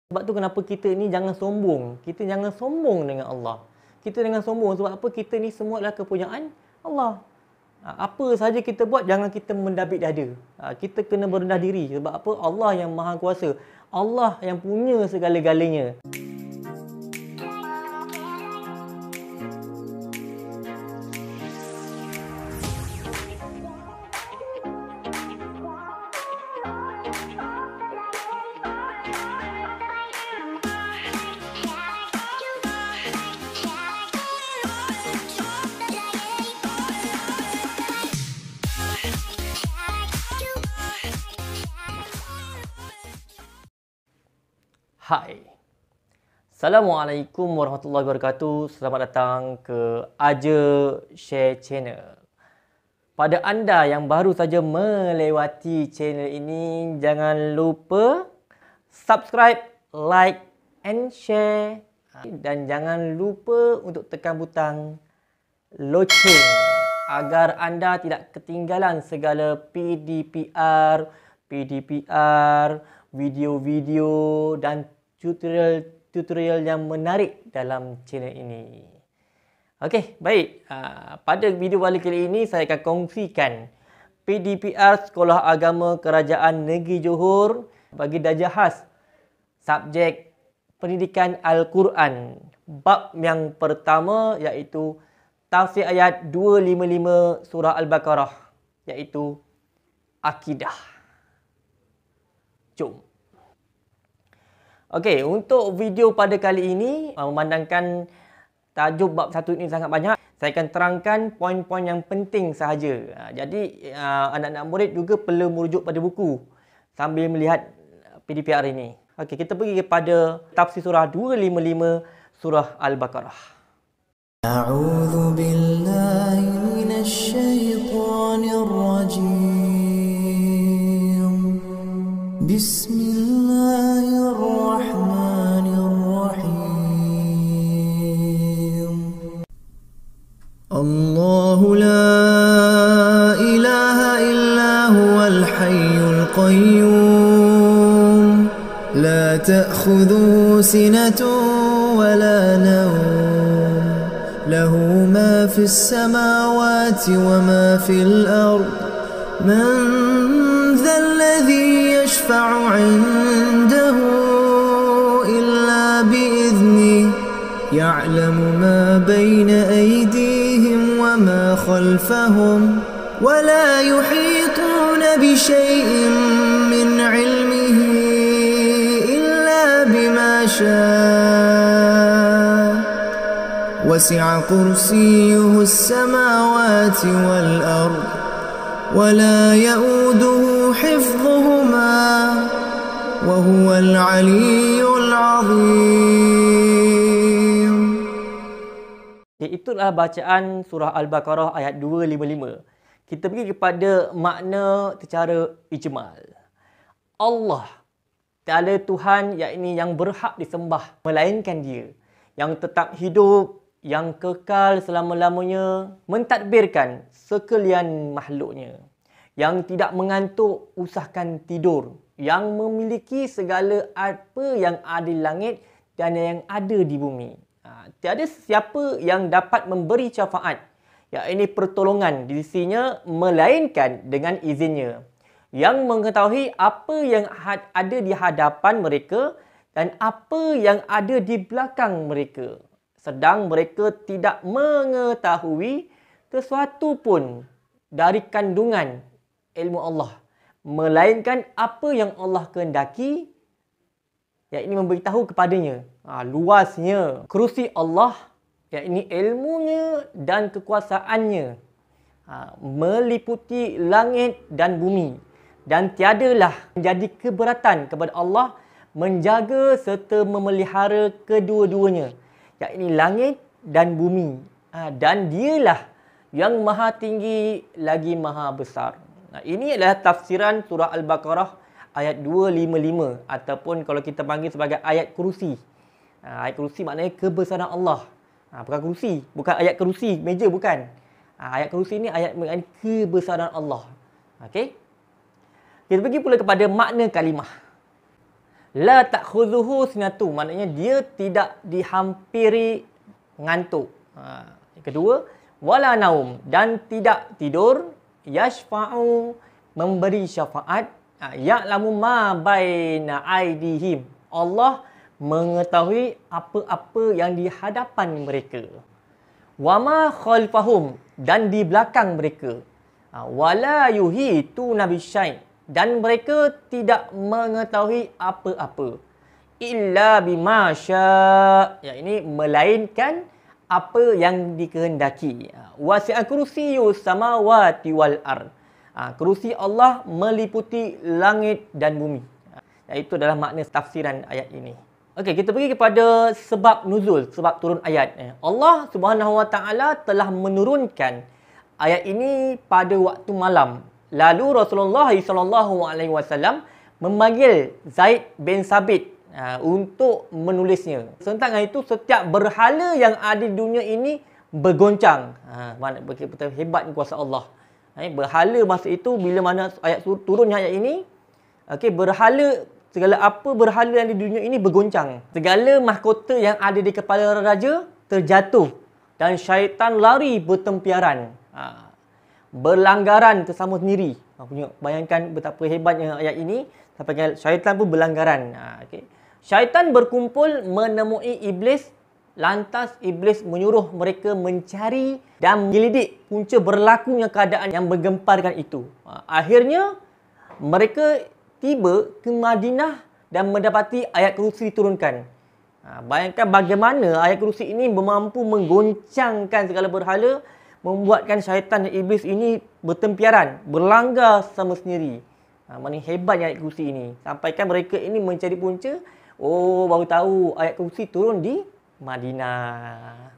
Sebab tu kenapa kita ni jangan sombong. Kita jangan sombong dengan Allah. Kita jangan sombong sebab apa? Kita ni semua adalah kepunyaan Allah. Apa saja kita buat, jangan kita mendabik dada. Kita kena berendah diri. Sebab apa? Allah yang maha kuasa. Allah yang punya segala-galanya. Hai. Assalamualaikum warahmatullahi wabarakatuh. Selamat datang ke Aja Share Channel. Pada anda yang baru saja melewati channel ini, jangan lupa subscribe, like and share. Dan jangan lupa untuk tekan butang loceng agar anda tidak ketinggalan segala PDPR, video-video dan tutorial yang menarik dalam channel ini. Okey, baik. Pada video kali ini saya akan kongsikan PDPR Sekolah Agama Kerajaan Negeri Johor bagi darjah khas subjek Pendidikan Al-Quran. Bab yang pertama iaitu tafsir ayat 255 surah Al-Baqarah, iaitu akidah. Jom. Okey, untuk video pada kali ini, memandangkan tajuk bab satu ini sangat banyak, saya akan terangkan poin-poin yang penting sahaja. Jadi, anak-anak murid juga perlu merujuk pada buku sambil melihat PDPR ini. Okey, kita pergi kepada tafsir surah 255 surah Al-Baqarah. A'udzu billahi minasy syaithanir rajim. Bismillahirrahmanirrahim. Allahu la ilaha illa huwal hayyul qayyum. La ta'khudhuhu sinatun wa la nawm. Lahu ma fis samawati wa ma fil ard. Man dhal ladhi yashfa'u 'indahu illa bi'idhnihi. Ya'lamu ma bayna aydihim wa ma khalfahum. Wa la yuhituna bi shay'in min 'ilmihi illa bima sha'a. Wasi'a kursiyyuhu as-samawati wal ard. ولا يؤوده حفظهما وهو العلي العظيم. Itulah bacaan surah Al-Baqarah ayat 255. Kita pergi kepada makna secara ijmal. Allah, tiada Tuhan yakni yang berhak disembah melainkan Dia, yang tetap hidup, yang kekal selama-lamanya, mentadbirkan sekalian makhluknya, yang tidak mengantuk usahakan tidur, yang memiliki segala apa yang ada di langit dan yang ada di bumi. Tiada siapa yang dapat memberi syafaat, yakni pertolongan di sisinya, melainkan dengan izinnya, yang mengetahui apa yang ada di hadapan mereka dan apa yang ada di belakang mereka. Sedang mereka tidak mengetahui sesuatu pun dari kandungan ilmu Allah, melainkan apa yang Allah kehendaki, yakni memberitahu kepadanya. Luasnya kerusi Allah, yakni ilmunya dan kekuasaannya, meliputi langit dan bumi, dan tiadalah menjadi keberatan kepada Allah menjaga serta memelihara kedua-duanya, yakni langit dan bumi. Dan Dialah yang maha tinggi lagi maha besar. Ini adalah tafsiran surah Al-Baqarah ayat 255, ataupun kalau kita panggil sebagai ayat kerusi. Ayat kerusi maknanya kebesaran Allah. Bukan kerusi, bukan ayat kerusi meja, bukan. Ayat kerusi ni ayat mengenai kebesaran Allah. Okey. Kita pergi pula kepada makna kalimah. La ta'khudhuhu sinatu, maknanya dia tidak dihampiri ngantuk. Yang kedua, wala naum, dan tidak tidur. Yashfa'u, memberi syafaat. Ya'lamu ma baina aidihim, Allah mengetahui apa-apa yang di hadapan mereka. Wama khalfahum, dan di belakang mereka. Wala yuhituna bisyai', dan mereka tidak mengetahui apa-apa. Illa bima syaa', yang ini melainkan apa yang dikehendaki. Wasi'a kursiyyus samawati wal ard. Kerusi Allah meliputi langit dan bumi. Itu adalah makna tafsiran ayat ini. Okey, kita pergi kepada sebab nuzul, sebab turun ayat. Allah Subhanahu Wa Taala telah menurunkan ayat ini pada waktu malam. Lalu Rasulullah sallallahu alaihi wasallam memanggil Zaid bin Sabit untuk menulisnya. Serentak dengan itu, setiap berhala yang ada di dunia ini bergoncang. Mana betul hebat kuasa Allah. Berhala masa itu bila mana ayat turunnya ayat ini, okey, berhala, segala apa berhala yang di dunia ini bergoncang. Segala mahkota yang ada di kepala raja terjatuh dan syaitan lari bertempiaran. Berlanggaran sesama sendiri. Bayangkan betapa hebatnya ayat ini sampai syaitan pun berlanggaran. Okey. Syaitan berkumpul menemui iblis. Lantas iblis menyuruh mereka mencari dan menyelidik punca berlakunya keadaan yang menggemparkan itu. Akhirnya mereka tiba ke Madinah dan mendapati ayat kursi diturunkan. Bayangkan bagaimana ayat kursi ini mampu menggoncangkan segala berhala, membuatkan syaitan dan iblis ini bertempiaran, berlanggar sama sendiri. Mana hebatnya ayat kursi ini. Sampaikan mereka ini mencari punca, baru tahu ayat kursi turun di Madinah.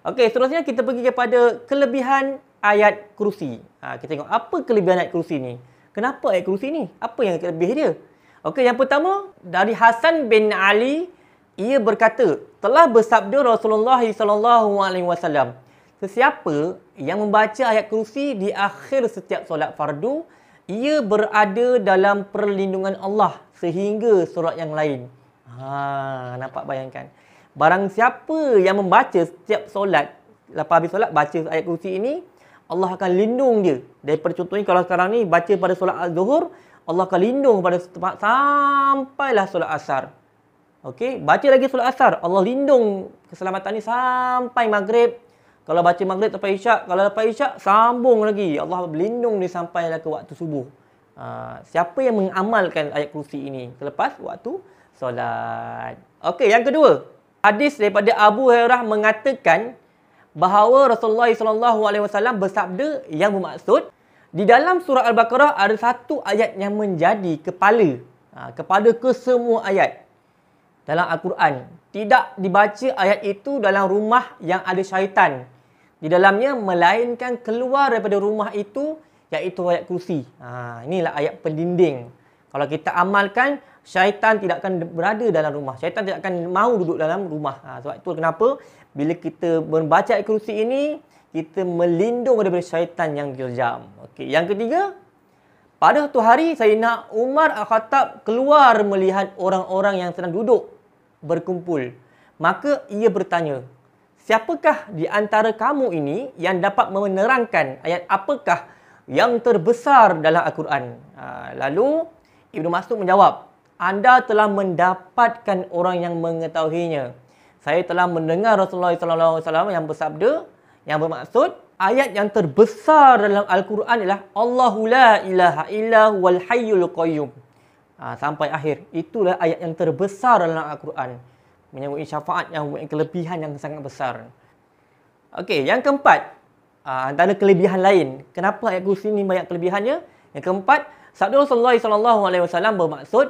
Okey, seterusnya kita pergi kepada kelebihan ayat kursi. Kita tengok apa kelebihan ayat kursi ni. Kenapa ayat kursi ni? Apa yang lebih dia? Okey, yang pertama dari Hasan bin Ali, ia berkata, telah bersabda Rasulullah sallallahu alaihi wasallam, sesiapa yang membaca ayat kursi di akhir setiap solat fardu, ia berada dalam perlindungan Allah sehingga solat yang lain. Nampak, bayangkan. Barang siapa yang membaca setiap solat, lepas habis solat baca ayat kursi ini, Allah akan lindung dia. Daripada contohnya kalau sekarang ni baca pada solat az-zuhur, Allah akan lindung pada tempat sampailah solat asar. Okey, baca lagi solat asar, Allah lindung keselamatan ni sampai maghrib. Kalau baca maghrib sampai isyak, kalau lepas isyak sambung lagi, Allah berlindung dia sampailah ke waktu subuh. Siapa yang mengamalkan ayat kursi ini selepas waktu solat. Okey, yang kedua, hadis daripada Abu Hurairah mengatakan bahawa Rasulullah SAW bersabda yang bermaksud, di dalam surah Al-Baqarah ada satu ayat yang menjadi kepala kepada kesemua ayat dalam Al-Quran. Tidak dibaca ayat itu dalam rumah yang ada syaitan di dalamnya, melainkan keluar daripada rumah itu, iaitu ayat kursi. Inilah ayat pendinding. Kalau kita amalkan, syaitan tidak akan berada dalam rumah. Syaitan tidak akan mahu duduk dalam rumah. Sebab itu kenapa bila kita membaca ayat kursi ini, kita melindung daripada syaitan yang kejam. Okey, yang ketiga, pada satu hari Sayyidina Umar Al-Khattab keluar melihat orang-orang yang sedang duduk berkumpul. Maka ia bertanya, siapakah di antara kamu ini yang dapat menerangkan ayat apakah yang terbesar dalam Al-Quran? Lalu Ibnu Mas'ud menjawab, anda telah mendapatkan orang yang mengetahuinya. Saya telah mendengar Rasulullah SAW yang bersabda, yang bermaksud, ayat yang terbesar dalam Al-Quran ialah Allahu la ilaha illa huwal hayyul qayyum. Sampai akhir. Itulah ayat yang terbesar dalam Al-Quran. Menyebut syafaat yang mempunyai kelebihan yang sangat besar. Okey, yang keempat, antara kelebihan lain. Kenapa ayat kursi ini banyak kelebihannya? Yang keempat, sabda Rasulullah SAW bermaksud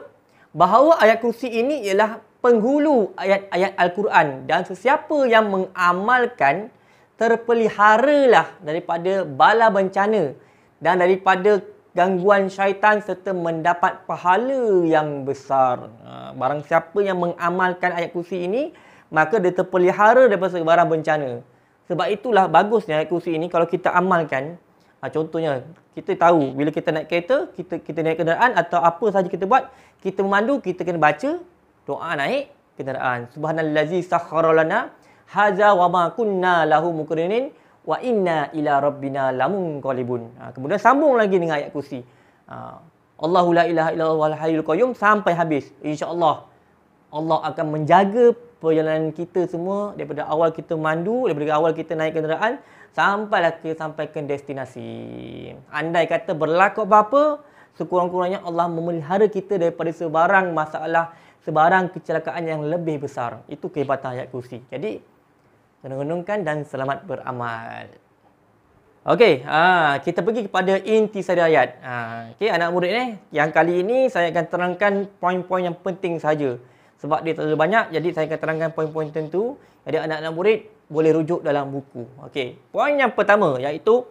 bahawa ayat kursi ini ialah penghulu ayat-ayat Al-Quran, dan sesiapa yang mengamalkan terpeliharalah daripada bala bencana dan daripada gangguan syaitan serta mendapat pahala yang besar. Barang siapa yang mengamalkan ayat kursi ini, maka dia terpelihara daripada sebarang bencana. Sebab itulah bagusnya ayat kursi ini kalau kita amalkan, Contohnya, kita tahu bila kita naik kereta, kita naik kenderaan atau apa sahaja kita buat, kita memandu, kita kena baca doa naik kenderaan. Subhanallazi sakhkhara lana hadza wa ma kunna lahu muqrinin wa inna ila rabbina lamunqalibun. Kemudian sambung lagi dengan ayat kursi. Allahu la ilaha illallah wal hayyul qayyum sampai habis. Insya-Allah Allah akan menjaga perjalanan kita semua daripada awal kita mandu, daripada awal kita naik kenderaan sampailah kita sampai ke destinasi. Andai kata berlaku apa-apa, sekurang-kurangnya Allah memelihara kita daripada sebarang masalah, sebarang kecelakaan yang lebih besar. Itu kehebatan ayat kursi. Jadi, renungkan dan selamat beramal. Okey, kita pergi kepada intisari ayat. Okey, anak murid ni, yang kali ini saya akan terangkan poin-poin yang penting saja. Sebab dia terlalu banyak, jadi saya akan terangkan poin-poin tertentu. Jadi anak-anak murid boleh rujuk dalam buku. Okey, poin yang pertama iaitu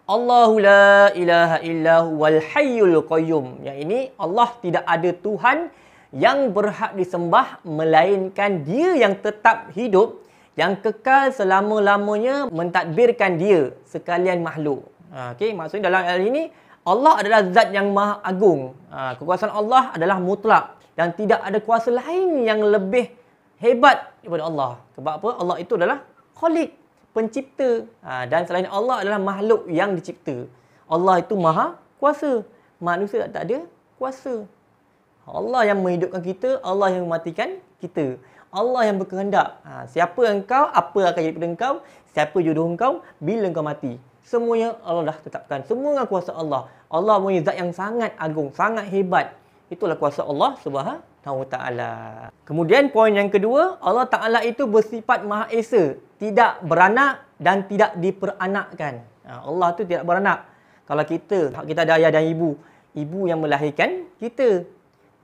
Allahu la ilaha illahu wal hayyul qayyum. Yang ini Allah tidak ada Tuhan yang berhak disembah melainkan Dia yang tetap hidup, yang kekal selama-lamanya mentadbirkan Dia sekalian makhluk. Okey, maksudnya dalam hal ini Allah adalah zat yang maha agung. Kekuasaan Allah adalah mutlak dan tidak ada kuasa lain yang lebih hebat daripada Allah. Sebab apa? Allah itu adalah Khaliq, pencipta. Dan selain Allah adalah makhluk yang dicipta. Allah itu maha kuasa. Manusia tak ada kuasa. Allah yang menghidupkan kita, Allah yang mematikan kita. Allah yang berkehendak. Siapa engkau, apa akan jadi pada engkau, siapa jodoh engkau, bila engkau mati. Semuanya Allah dah tetapkan. Semua dengan kuasa Allah. Allah punya zat yang sangat agung, sangat hebat. Itulah kuasa Allah Subhanahu Wa Taala. Kemudian poin yang kedua, Allah Taala itu bersifat Maha Esa, tidak beranak dan tidak diperanakkan. Allah tu tidak beranak. Kalau kita ada ayah dan ibu, ibu yang melahirkan kita.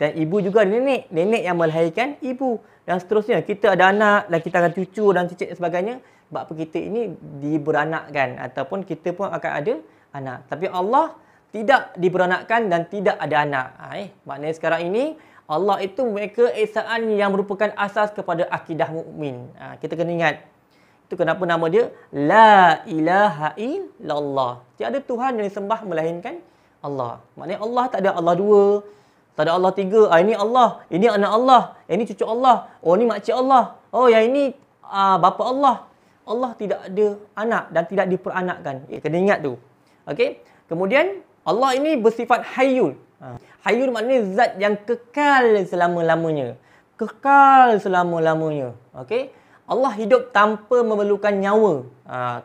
Dan ibu juga nenek, nenek yang melahirkan ibu. Dan seterusnya, kita ada anak dan kita akan cucu dan cicit dan sebagainya. Sebab apa kita ini diberanakkan ataupun kita pun akan ada anak. Tapi Allah tidak diberanakkan dan tidak ada anak. Maknanya sekarang ini Allah itu mereka esaan yang merupakan asas kepada akidah mukmin. Kita kena ingat. Itu kenapa nama dia La ilaha illallah. Tiada Tuhan yang disembah melainkan Allah. Maknanya Allah tak ada Allah dua, tak ada Allah tiga. Ini Allah, ini anak Allah, ini cucu Allah, oh ini makcik Allah, oh yang ini bapa Allah. Allah tidak ada anak dan tidak diperanakkan. Kena ingat tu. Okey. Kemudian Allah ini bersifat hayyul. Hayyul maknanya zat yang kekal selama-lamanya. Kekal selama-lamanya. Okey. Allah hidup tanpa memerlukan nyawa.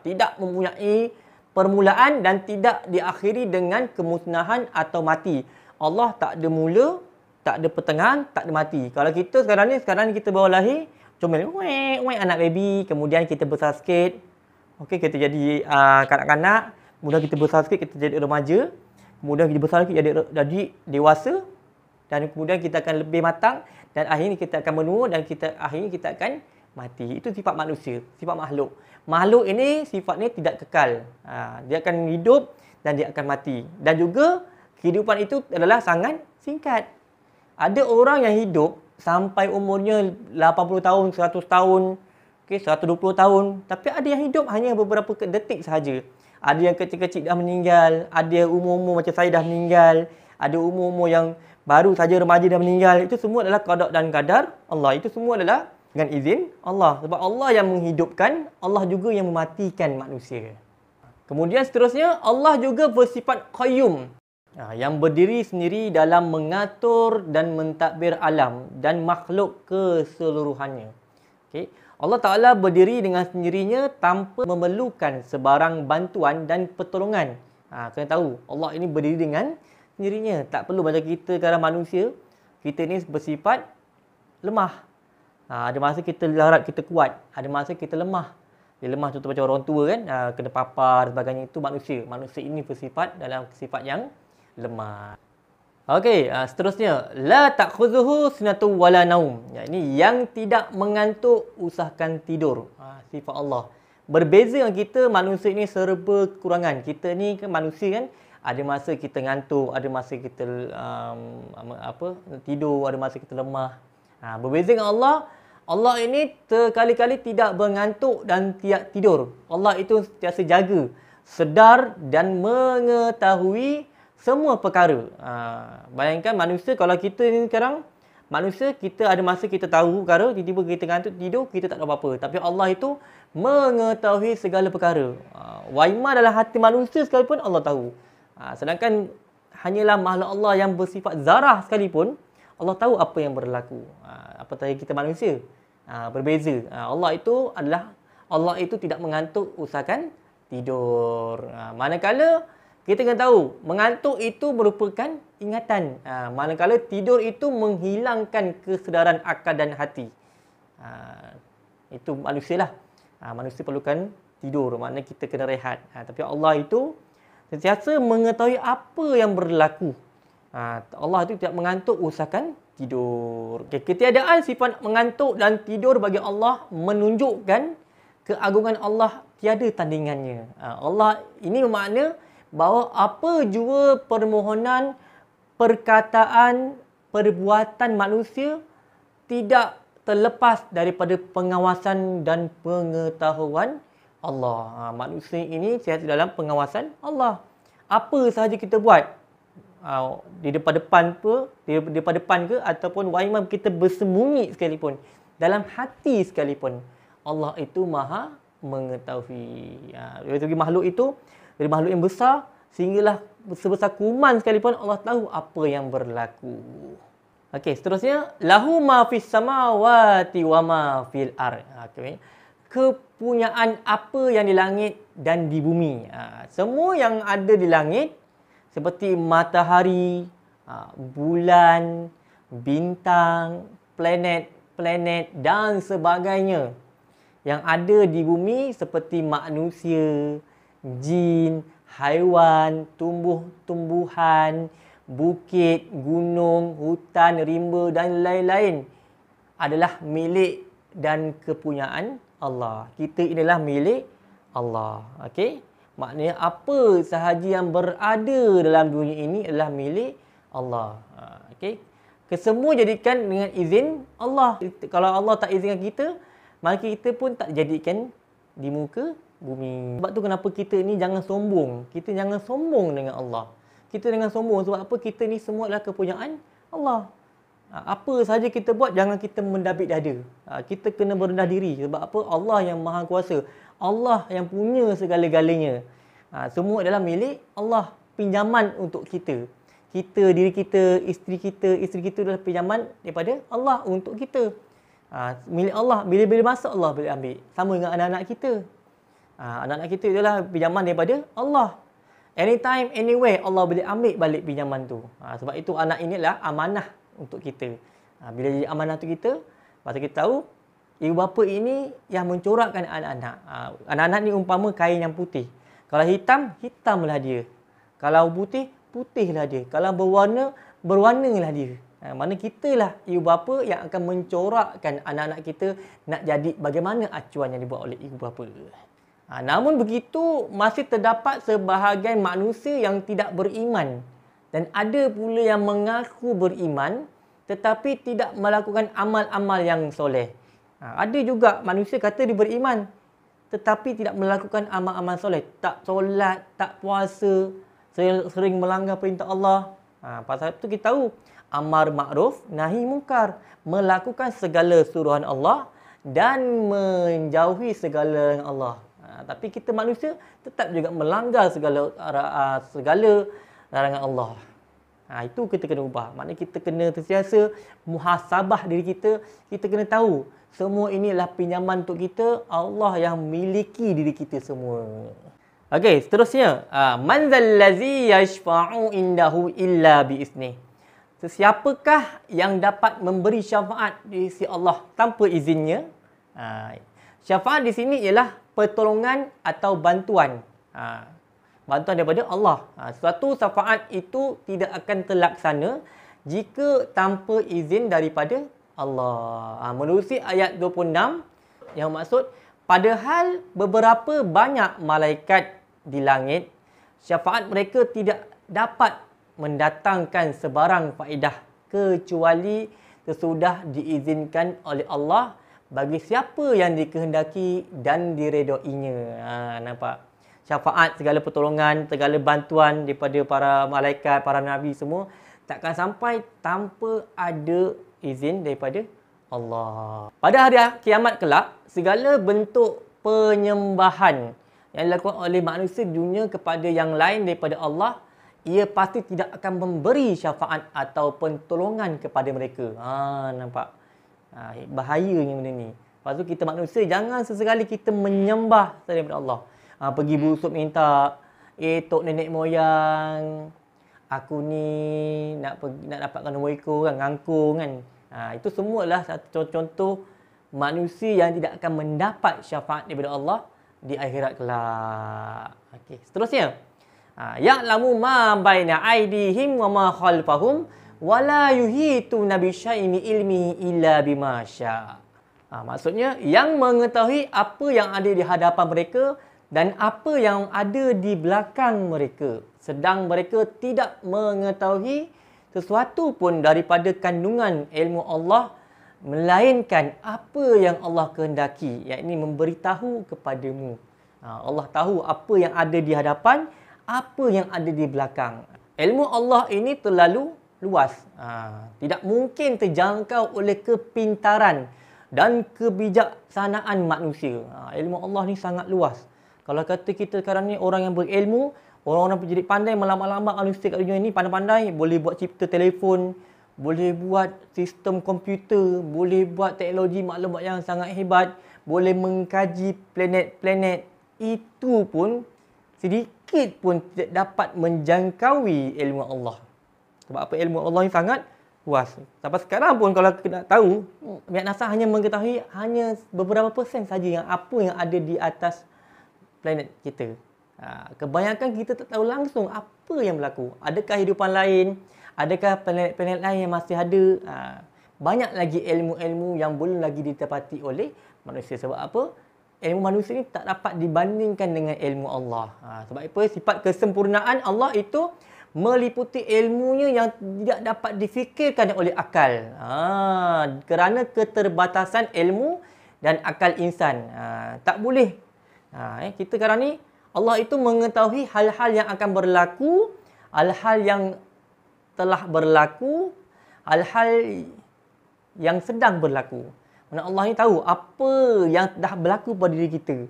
Tidak mempunyai permulaan dan tidak diakhiri dengan kemusnahan atau mati. Allah tak ada mula, tak ada pertengahan, tak ada mati. Kalau kita sekarang ni kita baru lahir, comel anak baby, kemudian kita besar sikit. Okey, kita jadi kanak-kanak, kemudian kita besar sikit, kita jadi remaja. Kemudian kita besar lagi jadi dewasa dan kemudian kita akan lebih matang dan akhirnya kita akan menua dan akhirnya kita akan mati. Itu sifat manusia, sifat makhluk. Makhluk ini sifatnya tidak kekal. Dia akan hidup dan dia akan mati. Dan juga kehidupan itu adalah sangat singkat. Ada orang yang hidup sampai umurnya 80 tahun, 100 tahun, 120 tahun. Tapi ada yang hidup hanya beberapa detik sahaja. Ada yang kecil-kecil dah meninggal, ada umur-umur macam saya dah meninggal, ada umur-umur yang baru saja remaja dah meninggal. Itu semua adalah qada dan qadar Allah. Itu semua adalah dengan izin Allah. Sebab Allah yang menghidupkan, Allah juga yang mematikan manusia. Kemudian seterusnya, Allah juga bersifat qayyum. Yang berdiri sendiri dalam mengatur dan mentadbir alam dan makhluk keseluruhannya. Okay. Allah Ta'ala berdiri dengan sendirinya tanpa memerlukan sebarang bantuan dan pertolongan. Kena tahu, Allah ini berdiri dengan sendirinya. Tak perlu macam kita sekarang manusia, kita ni bersifat lemah. Ada masa kita harap kita kuat, ada masa kita lemah. Dia lemah contoh macam orang tua kan, kena papar dan sebagainya, itu manusia. Manusia ini bersifat dalam sifat yang lemah. Okey, seterusnya la ta'khudhuhu sinatun wala naum. Ini yang tidak mengantuk usahakan tidur. Sifat Allah. Berbeza dengan kita, manusia ini serba kekurangan. Kita ni kan manusia kan, ada masa kita ngantuk, ada masa kita tidur, ada masa kita lemah. Berbeza dengan Allah, Allah ini terkali-kali tidak mengantuk dan tidak tidur. Allah itu sentiasa jaga sedar dan mengetahui semua perkara. Bayangkan manusia, kalau kita ni sekarang, manusia kita ada masa kita tahu perkara, tiba-tiba kita ngantuk tidur, kita tak tahu apa-apa. Tapi Allah itu mengetahui segala perkara. Waima dalam hati manusia sekalipun Allah tahu. Sedangkan hanyalah makhluk Allah yang bersifat zarah sekalipun, Allah tahu apa yang berlaku. Apatah kita manusia. Berbeza. Allah itu tidak mengantuk usahakan tidur. Manakala kita kena tahu, mengantuk itu merupakan ingatan. Manakala tidur itu menghilangkan kesedaran akal dan hati. Itu manusia lah. Manusia perlukan tidur, maknanya kita kena rehat. Tapi Allah itu sentiasa mengetahui apa yang berlaku. Allah itu tidak mengantuk usahakan tidur. Ketiadaan sifat mengantuk dan tidur bagi Allah menunjukkan keagungan Allah tiada tandingannya. Allah ini bermakna bahawa apa jua permohonan, perkataan, perbuatan manusia tidak terlepas daripada pengawasan dan pengetahuan Allah. Manusia ini sihat dalam pengawasan Allah. Apa sahaja kita buat, di depan-depan ke ataupun waimam kita bersembunyi sekalipun, dalam hati sekalipun, Allah itu maha mengetahui. Dari segi makhluk itu, dari makhluk yang besar sehinggalah sebesar kuman sekalipun, Allah tahu apa yang berlaku. Okey, seterusnya, lahu ma fis samawati wa ma fil ard. Kepunyaan apa yang di langit dan di bumi. Semua yang ada di langit seperti matahari, bulan, bintang, planet dan sebagainya. Yang ada di bumi seperti manusia, jin, haiwan, tumbuh-tumbuhan, bukit, gunung, hutan, rimba dan lain-lain adalah milik dan kepunyaan Allah. Kita inilah milik Allah. Okey? Maknanya apa sahaja yang berada dalam dunia ini adalah milik Allah. Okey? Kesemua jadikan dengan izin Allah. Kalau Allah tak izinkan kita, maka kita pun tak jadikan di muka bumi. Sebab tu kenapa kita ni jangan sombong. Kita jangan sombong dengan Allah. Kita jangan sombong sebab apa? Kita ni semua adalah kepunyaan Allah. Apa sahaja kita buat, jangan kita mendabik dada. Kita kena berendah diri. Sebab apa? Allah yang maha kuasa. Allah yang punya segala-galanya. Semua adalah milik Allah. Pinjaman untuk kita. Kita, diri kita, isteri kita adalah pinjaman daripada Allah untuk kita. Milik Allah. Bila-bila masa Allah boleh ambil. Sama dengan anak-anak kita. Anak-anak kita adalah pinjaman daripada Allah. Anytime, anywhere, Allah boleh ambil balik pinjaman tu. Sebab itu anak ini adalah amanah untuk kita. Bila jadi amanah untuk kita, pasal kita tahu, ibu bapa ini yang mencorakkan anak-anak. Anak-anak ni umpama kain yang putih. Kalau hitam, hitamlah dia. Kalau putih, putihlah dia. Kalau berwarna, berwarnalah dia. Mana kita lah ibu bapa yang akan mencorakkan anak-anak kita nak jadi bagaimana acuan yang dibuat oleh ibu bapa. Namun begitu, masih terdapat sebahagian manusia yang tidak beriman. Dan ada pula yang mengaku beriman tetapi tidak melakukan amal-amal yang soleh. Ada juga manusia kata dia beriman tetapi tidak melakukan amal-amal soleh. Tak solat, tak puasa, sering melanggar perintah Allah. Pasal itu kita tahu, amar ma'ruf, nahi mungkar. Melakukan segala suruhan Allah dan menjauhi segala yang Allah. Tapi kita manusia tetap juga melanggar segala larangan Allah. Itu kita kena ubah. Maknanya kita kena sentiasa muhasabah diri kita. Kita kena tahu semua ini adalah pinjaman untuk kita. Allah yang miliki diri kita semua. Okey, seterusnya. Man zallazi yashfa'u indahu illa biiznih. Siapakah yang dapat memberi syafaat di sisi Allah tanpa izinnya? Syafaat di sini ialah pertolongan atau bantuan. Bantuan daripada Allah. Suatu syafaat itu tidak akan terlaksana jika tanpa izin daripada Allah. Menerusi ayat 26 yang maksud, padahal beberapa banyak malaikat di langit, syafaat mereka tidak dapat mendatangkan sebarang faedah kecuali sesudah diizinkan oleh Allah bagi siapa yang dikehendaki dan diredoinya. Nampak? syafaat, segala pertolongan, segala bantuan daripada para malaikat, para nabi semua takkan sampai tanpa ada izin daripada Allah. Pada hari kiamat kelak, segala bentuk penyembahan yang dilakukan oleh manusia di dunia kepada yang lain daripada Allah, ia pasti tidak akan memberi syafaat atau pertolongan kepada mereka. Nampak? Bahayanya benda ni. Lepas tu kita manusia jangan sesekali kita menyembah selain daripada Allah. Pergi busuk minta, tok nenek moyang, aku ni nak dapatkan nombor ekor kan, ngangkung kan. Itu semualah satu contoh manusia yang tidak akan mendapat syafaat daripada Allah di akhirat kelak. Okey, seterusnya. Ya'lamu ma baina aydihim wa ma khalfahum wa la yuhituna bi syai'in min ilmihi illa bima syaa. Maksudnya yang mengetahui apa yang ada di hadapan mereka dan apa yang ada di belakang mereka, sedang mereka tidak mengetahui sesuatu pun daripada kandungan ilmu Allah melainkan apa yang Allah kehendaki, yakni memberitahu kepadamu. Allah tahu apa yang ada di hadapan, apa yang ada di belakang. Ilmu Allah ini terlalu luas. Tidak mungkin terjangkau oleh kepintaran dan kebijaksanaan manusia. Ilmu Allah ni sangat luas. Kalau kata kita sekarang ni orang yang berilmu, orang-orang pendidik pandai, melama-lama manusia kat dunia ni pandai-pandai, boleh buat cipta telefon, boleh buat sistem komputer, boleh buat teknologi maklumat yang sangat hebat, boleh mengkaji planet-planet. Itu pun sedikit pun tidak dapat menjangkaui ilmu Allah. Sebab apa, ilmu Allah ni sangat luas. Sampai sekarang pun kalau kita nak tahu, pihak NASA hanya mengetahui hanya beberapa persen saja yang apa yang ada di atas planet kita. Kebanyakan kita tak tahu langsung apa yang berlaku. Adakah hidupan lain? Adakah planet-planet lain yang masih ada? Banyak lagi ilmu-ilmu yang belum lagi ditepati oleh manusia. Sebab apa? Ilmu manusia ni tak dapat dibandingkan dengan ilmu Allah. Sebab apa? Sifat kesempurnaan Allah itu meliputi ilmunya yang tidak dapat difikirkan oleh akal. Kerana keterbatasan ilmu dan akal insan. Tak boleh. Kita sekarang ni, Allah itu mengetahui hal-hal yang akan berlaku, hal-hal yang telah berlaku, hal-hal yang sedang berlaku. Mana Allah ni tahu apa yang dah berlaku pada diri kita,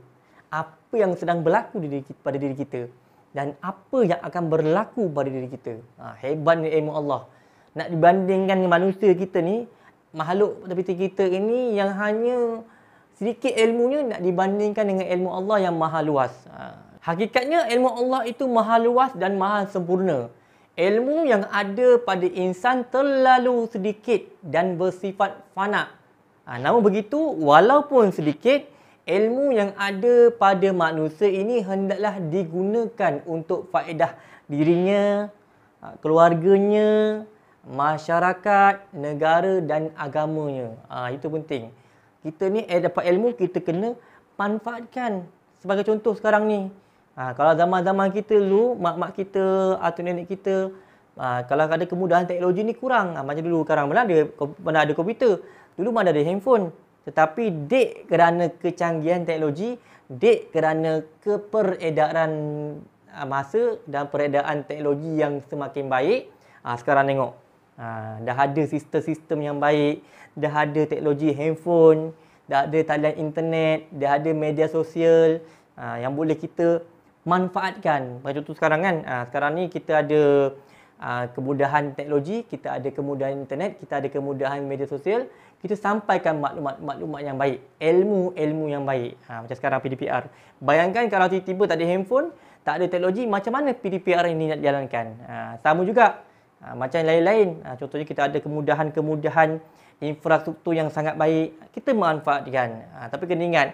apa yang sedang berlaku pada diri kita, dan apa yang akan berlaku pada diri kita. Hebatnya ilmu Allah. Nak dibandingkan dengan manusia kita ni, makhluk seperti kita ini yang hanya sedikit ilmunya, nak dibandingkan dengan ilmu Allah yang maha luas. Hakikatnya ilmu Allah itu maha luas dan maha sempurna. Ilmu yang ada pada insan terlalu sedikit dan bersifat fana. Namun begitu, walaupun sedikit, ilmu yang ada pada manusia ini hendaklah digunakan untuk faedah dirinya, keluarganya, masyarakat, negara dan agamanya. Itu penting. Kita ni dapat ilmu, kita kena manfaatkan. Sebagai contoh sekarang ni, kalau zaman-zaman kita dulu, mak-mak kita atau nenek kita, kalau ada kemudahan teknologi ni kurang. Macam dulu sekarang mana ada komputer. Dulu mana ada handphone. Tetapi dek kerana kecanggihan teknologi, dek kerana keperedaran masa dan peredaran teknologi yang semakin baik, sekarang tengok. Dah ada sistem-sistem yang baik, dah ada teknologi handphone, dah ada talian internet, dah ada media sosial yang boleh kita manfaatkan. Macam tu sekarang kan. Sekarang ni kita ada kemudahan teknologi, kita ada kemudahan internet, kita ada kemudahan media sosial, kita sampaikan maklumat-maklumat yang baik, ilmu-ilmu yang baik. Macam sekarang PDPR. Bayangkan kalau tiba-tiba tak ada handphone, tak ada teknologi, macam mana PDPR ini nak jalankan? Sama juga. Macam lain-lain. Contohnya kita ada kemudahan-kemudahan infrastruktur yang sangat baik, kita manfaatkan. Tapi kena ingat,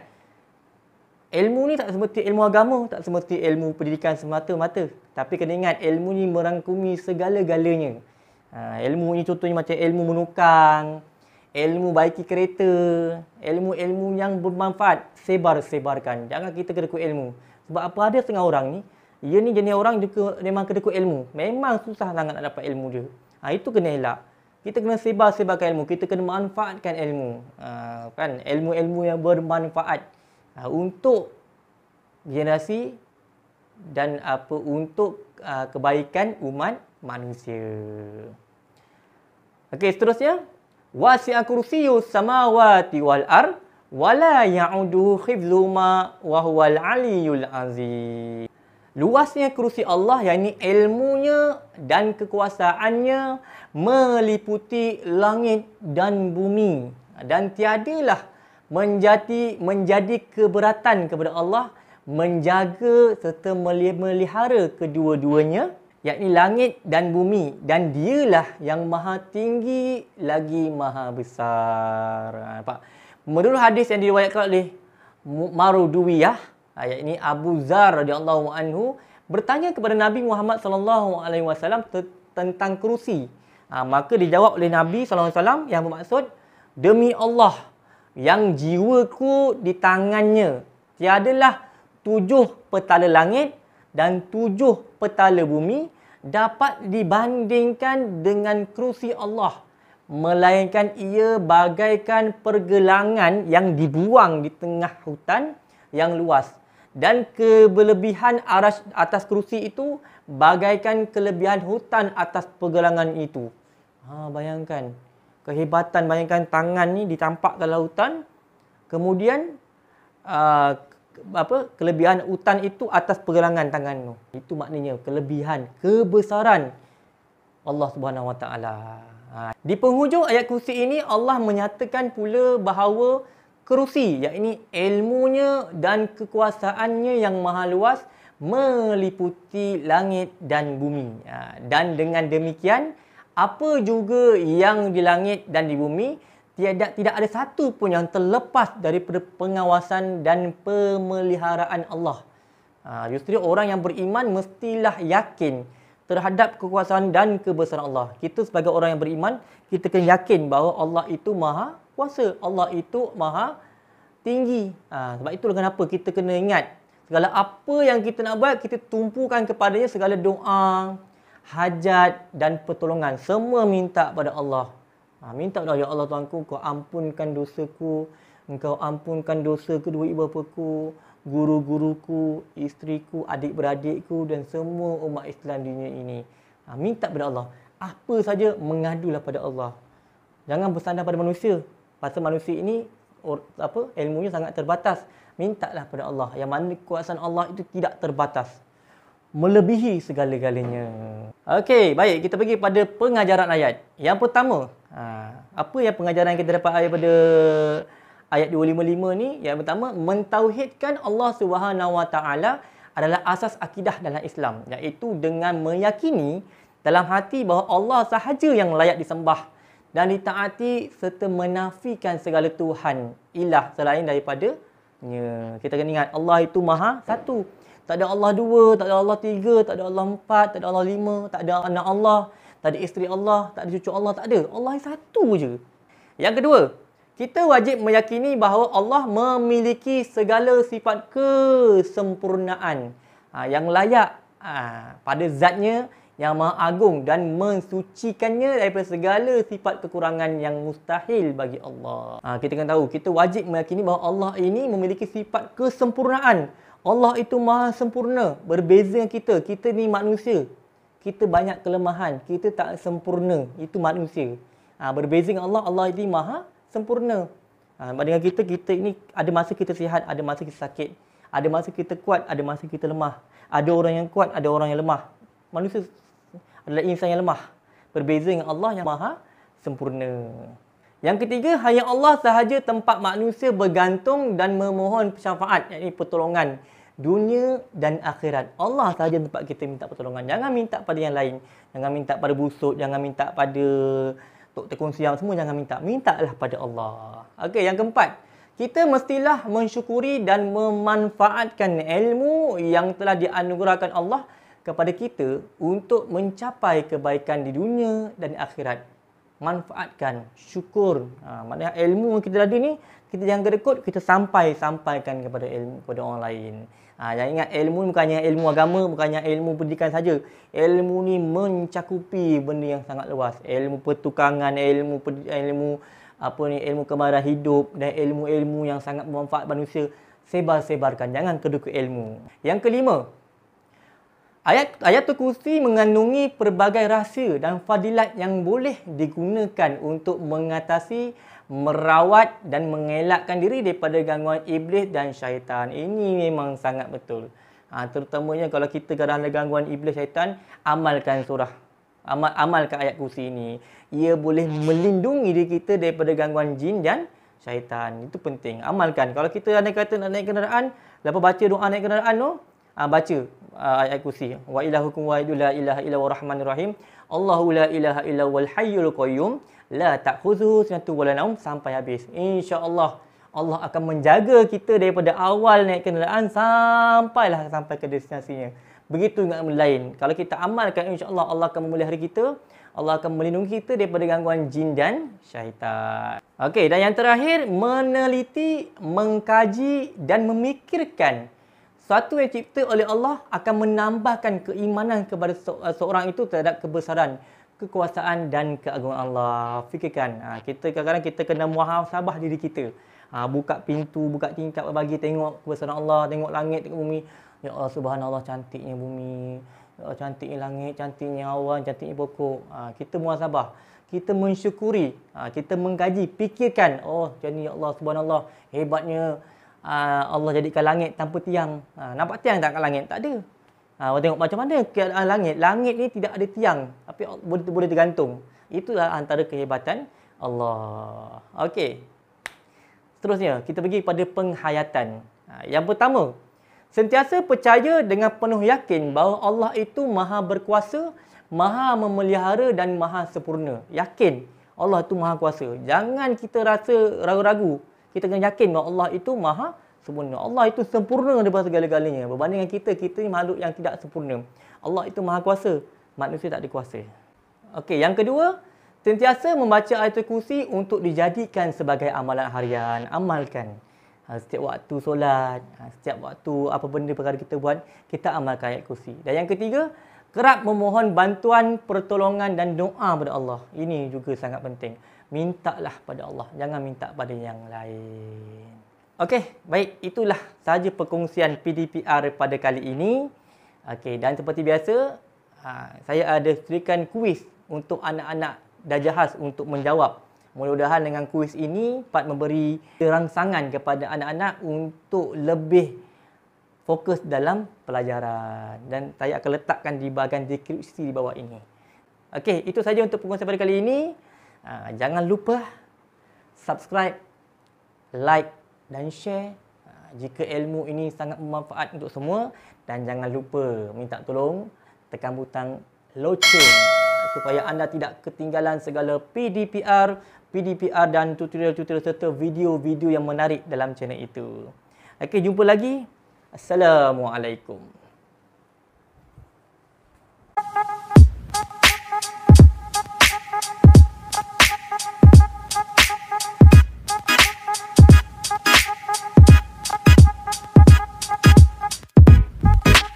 ilmu ni tak seperti ilmu agama, tak seperti ilmu pendidikan semata-mata. Tapi kena ingat, ilmu ni merangkumi segala-galanya. Ilmu ni contohnya macam ilmu menukang, ilmu baiki kereta, ilmu-ilmu yang bermanfaat, sebar-sebarkan. Jangan kita kedekut ilmu. Sebab apa, ada setengah orang ni, dia ni jenis orang memang kedekut ilmu. Memang susah sangat nak dapat ilmu dia. Itu kena elak. Kita kena sebar-sebarkan ilmu. Kita kena manfaatkan ilmu. Kan? Ilmu-ilmu yang bermanfaat. Untuk generasi dan untuk kebaikan umat manusia. Okey, seterusnya, wasi'a kursiyyus samawati wal ard wala ya'uduhu hifdzuhuma wa huwal aliyyul azim. Luasnya kerusi Allah, yakni ilmunya dan kekuasaannya meliputi langit dan bumi, dan tiadalah menjadi keberatan kepada Allah menjaga serta melihara kedua-duanya, yakni langit dan bumi, dan dialah yang maha tinggi lagi maha besar. Nampak? Menurut hadis yang diriwayatkan oleh Marudhuwiyah, yakni Abu Dzar radhiyallahu anhu bertanya kepada Nabi Muhammad sallallahu alaihi wasallam tentang kerusi. Maka dijawab oleh Nabi sallallahu alaihi wasallam yang bermaksud, demi Allah yang jiwaku di tangannya, tiadalah 7 petala langit dan 7 petala bumi dapat dibandingkan dengan kerusi Allah, melainkan ia bagaikan pergelangan yang dibuang di tengah hutan yang luas, dan kelebihan arasy atas kerusi itu bagaikan kelebihan hutan atas pergelangan itu. Bayangkan kehebatan, bayangkan tangan ni ditampakkan lautan, kemudian kelebihan hutan itu atas pergelangan tangan tu. Itu maknanya kelebihan, kebesaran Allah Subhanahu Wa Taala. Di penghujung ayat kursi ini Allah menyatakan pula bahawa kerusi, yakni ilmunya dan kekuasaannya yang maha luas meliputi langit dan bumi. Dan dengan demikian, apa juga yang di langit dan di bumi, tidak ada satu pun yang terlepas daripada pengawasan dan pemeliharaan Allah. Justru orang yang beriman mestilah yakin terhadap kekuasaan dan kebesaran Allah. Kita sebagai orang yang beriman, kita kena yakin bahawa Allah itu maha kuasa, Allah itu maha tinggi. Sebab itulah kenapa kita kena ingat, segala apa yang kita nak buat, kita tumpukan kepadanya segala doa, hajat dan pertolongan. Semua minta pada Allah. Minta pada Allah, Tuanku, kau ampunkan dosaku, engkau ampunkan dosa kedua ibu bapaku, guru-guruku, isteriku, adik-beradikku dan semua umat Islam dunia ini. Minta pada Allah. Apa saja mengadulah pada Allah. Jangan bersandar pada manusia. Pasal manusia ini ilmunya sangat terbatas. Mintalah pada Allah. Yang mana kekuasaan Allah itu tidak terbatas, melebihi segala-galanya. Okey, baik, kita pergi pada pengajaran ayat. Yang pertama, apa yang pengajaran kita dapat daripada ayat 255 ni? Yang pertama, mentauhidkan Allah Subhanahu Wa Taala adalah asas akidah dalam Islam, iaitu dengan meyakini dalam hati bahawa Allah sahaja yang layak disembah dan ditaati, serta menafikan segala tuhan ilah selain daripadanya. Kita kena ingat, Allah itu maha satu. Tak ada Allah dua, tak ada Allah tiga, tak ada Allah empat, tak ada Allah lima, tak ada anak Allah, tak ada isteri Allah, tak ada cucu Allah, tak ada. Allah satu je. Yang kedua, kita wajib meyakini bahawa Allah memiliki segala sifat kesempurnaan yang layak pada zatnya yang maha agung, dan mensucikannya daripada segala sifat kekurangan yang mustahil bagi Allah. Kita kena tahu, kita wajib meyakini bahawa Allah ini memiliki sifat kesempurnaan. Allah itu maha sempurna. Berbeza dengan kita. Kita ni manusia. Kita banyak kelemahan. Kita tak sempurna. Itu manusia. Berbeza dengan Allah, Allah ini maha sempurna. Dengan kita ini ada masa kita sihat, ada masa kita sakit. Ada masa kita kuat, ada masa kita lemah. Ada orang yang kuat, ada orang yang lemah. Manusia adalah insan yang lemah. Berbeza dengan Allah yang maha sempurna. Yang ketiga, hanya Allah sahaja tempat manusia bergantung dan memohon syafaat, yakni pertolongan dunia dan akhirat. Allah sahaja tempat kita minta pertolongan. Jangan minta pada yang lain. Jangan minta pada busuk, jangan minta pada Tok Tekun Siam, semua jangan minta. Mintalah pada Allah. Okey, yang keempat, kita mestilah mensyukuri dan memanfaatkan ilmu yang telah dianugerahkan Allah kepada kita untuk mencapai kebaikan di dunia dan akhirat. Manfaatkan, syukur. Maknanya ilmu yang kita ada ni, kita jangan kedekut, kita sampaikan kepada ilmu, kepada orang lain. Jangan ingat, ilmu bukannya ilmu agama, bukannya ilmu pendidikan saja. Ilmu ni mencakupi benda yang sangat luas. Ilmu pertukangan, ilmu kemahiran hidup dan ilmu-ilmu yang sangat bermanfaat manusia. Sebar-sebarkan, jangan kedekut ilmu. Yang kelima, Ayatul Kursi mengandungi pelbagai rahsia dan fadilat yang boleh digunakan untuk mengatasi, merawat dan mengelakkan diri daripada gangguan iblis dan syaitan. Ini memang sangat betul. Terutamanya kalau kita kadang ada gangguan iblis syaitan, amalkan amalkan ayat kursi ini. Ia boleh melindungi diri kita daripada gangguan jin dan syaitan. Itu penting. Amalkan. Kalau kita ada kata nak naik kenderaan, lepas baca doa naik kenderaan tu, baca ayat kursi. Wa ilahukum wahidun la ilaha illa huwar rahmanir rahim. Allahu la ilaha illa huwal hayyul qayyum. La ta'khudhuhu sinatun wa la naum sampai habis. Insya-Allah Allah akan menjaga kita daripada awal naik kenderaan sampai ke destinasinya. Begitu dengan amal lain. Kalau kita amalkan, insya-Allah Allah akan memelihara kita. Allah akan melindungi kita daripada gangguan jin dan syaitan. Okey, dan yang terakhir, meneliti, mengkaji dan memikirkan sesuatu yang dicipta oleh Allah akan menambahkan keimanan kepada seorang itu terhadap kebesaran, kekuasaan dan keagungan Allah. Fikirkan, kita kadang-kadang kita kena muhasabah diri kita. Buka pintu, buka tingkap bagi tengok kebesaran Allah, tengok langit, tengok bumi. Ya Allah, subhanallah, cantiknya bumi. Ya Allah, cantiknya langit, cantiknya awan, cantiknya pokok. Kita muhasabah. Kita mensyukuri, kita mengkaji, fikirkan. Oh, jadi ya Allah, subhanallah, hebatnya Allah jadikan langit tanpa tiang. Nampak tiang tak kat langit? Tak ada. Tengok macam mana keadaan langit. Langit ni tidak ada tiang, tapi boleh tergantung. Itulah antara kehebatan Allah. Okey. Seterusnya, kita pergi pada penghayatan. Yang pertama, sentiasa percaya dengan penuh yakin bahawa Allah itu maha berkuasa, maha memelihara dan maha sempurna. Yakin Allah itu maha kuasa. Jangan kita rasa ragu-ragu. Kita kena yakin bahawa Allah itu maha sempurna. Allah itu sempurna daripada segala-galanya. Berbanding dengan kita ni makhluk yang tidak sempurna. Allah itu maha kuasa. Manusia tak ada kuasa. Okey, yang kedua, sentiasa membaca ayatul kursi untuk dijadikan sebagai amalan harian. Amalkan. Setiap waktu solat, setiap waktu apa benda perkara kita buat, kita amalkan ayat kursi. Dan yang ketiga, kerap memohon bantuan, pertolongan dan doa pada Allah. Ini juga sangat penting. Mintalah pada Allah, jangan minta pada yang lain. Okey, baik, itulah sahaja perkongsian PDPR pada kali ini. Okey, dan seperti biasa, saya ada sediakan kuis untuk anak-anak Darjah Khas untuk menjawab. Mudah-mudahan dengan kuis ini dapat memberi rangsangan kepada anak-anak untuk lebih fokus dalam pelajaran. Dan saya akan letakkan di bahagian deskripsi di bawah ini. Okey, itu saja untuk perkongsian pada kali ini. Jangan lupa subscribe, like dan share jika ilmu ini sangat bermanfaat untuk semua. Dan jangan lupa minta tolong tekan butang loceng supaya anda tidak ketinggalan segala PDPR dan tutorial-tutorial serta video-video yang menarik dalam channel itu. Okey, jumpa lagi. Assalamualaikum.